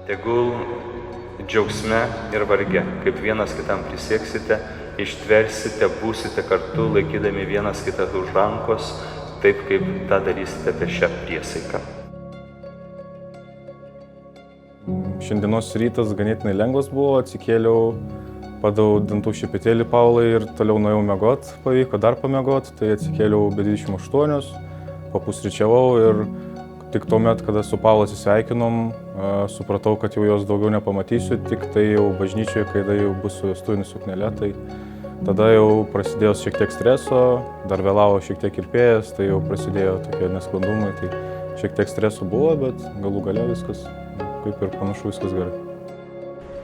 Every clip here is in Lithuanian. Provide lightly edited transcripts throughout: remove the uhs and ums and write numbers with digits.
Tegul džiaugsme ir varge, kaip vienas kitam prisieksite, ištversite, būsite kartu, laikydami vienas kitą už rankos, taip kaip tą darysite per šią priesaiką. Šiandienos rytas ganėtinai lengvas buvo, atsikėliau, padaviau dantų šepetėlį Paulai ir toliau nuėjau miegot, pavyko dar pamiegot, tai atsikėliau be 28, papusryčiavau ir tik tuomet, kada su Paula atsisveikinom, supratau, kad jau jos daugiau nepamatysiu, tik tai jau bažnyčioje, kai jau bus su vestuvinė suknelė, tai tada jau prasidėjo šiek tiek streso, dar vėlavo šiek tiek kirpėjas, tai jau prasidėjo tokie nesklandumai, tai šiek tiek streso buvo, bet galų gale viskas, kaip ir panašu, viskas gerai.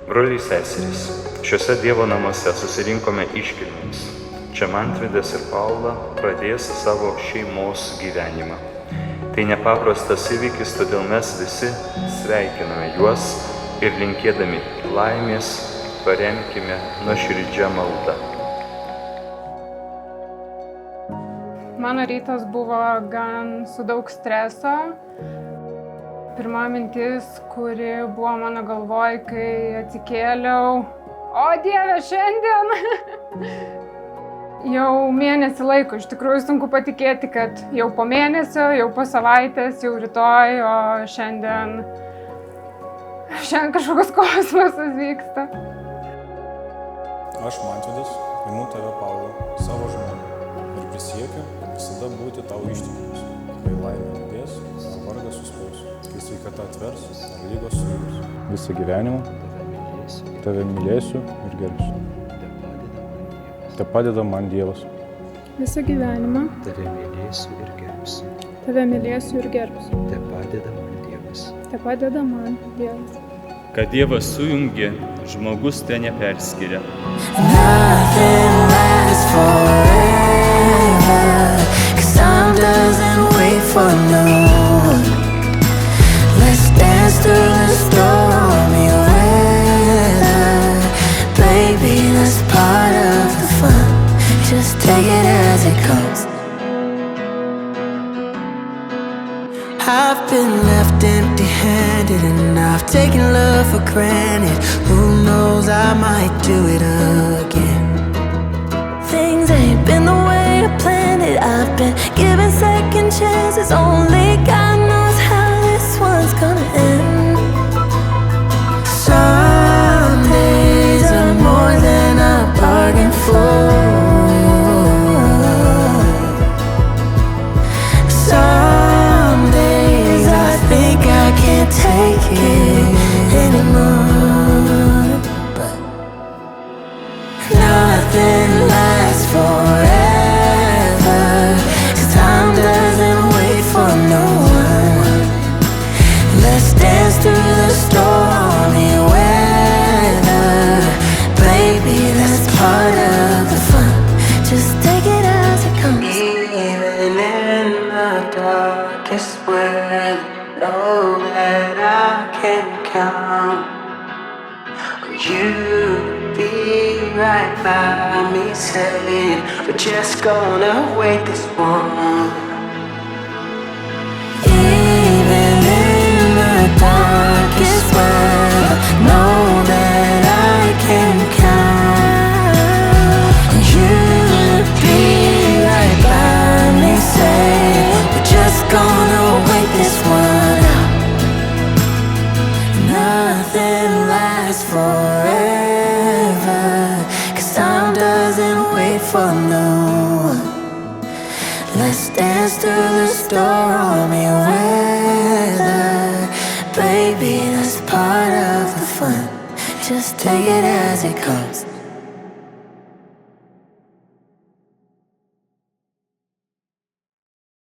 Broliai seserys, šiuose Dievo namuose susirinkome iškilmėms. Čia Mantvydas ir Paula pradės savo šeimos gyvenimą. Tai nepaprastas įvykis, todėl mes visi sveikiname juos ir linkėdami laimės paremkime nuoširdžią maldą. Mano rytas buvo gan su daug streso. Pirma mintis, kuri buvo mano galvoj, kai atsikėliau, o Dieve, šiandien! Jau mėnesį laiko, iš tikrųjų sunku patikėti, kad jau po mėnesio, jau po savaitės, jau rytoj, o šiandien kažkokios kosmosas vyksta. Aš, Mantvydas, imu tave, Paula, savo žmoną ir prisiekiu visada būti tau ištikimas, kai laimė lydės, ar vargas suspaus, kai sveikata atvers, ar lygos suims. Visą gyvenimą tave mylėsiu ir gerbsiu. Te padeda man Dievas. Visą gyvenimą tave mylėsiu ir gerbsiu. Tave mylėsiu ir gerbsiu. Te padeda man Dievas. Te padeda man Dievas. Kad Dievas sujungė, žmogus te neperskiria. Nothing lasts forever, 'cause time doesn't wait for no one. Let's dance through the stormy weather, baby, that's part of the fun. Just take it as it comes. I've been left empty-handed and I've taken love for granted. Who knows, I might do it again. Things ain't been the way I planned it. I've been given second chances. Only God knows how this one's gonna end. Some days are more than I bargained for. Take it anymore, but nothing lasts forever, 'cause time doesn't wait for no one. Let's dance through the stormy weather, baby, that's part of the fun. Just take it as it comes. Even in the darkest weather, know that I can count on you to be right by me, saying we're just gonna wait this one. Even in the darkest weather, know that I can count on you to be right by me, saying we're just gonna wait this one. Nothing lasts forever, 'cause time doesn't wait for no one. Let's dance through the stormy weather, baby, that's part of the fun. Just take it as it comes.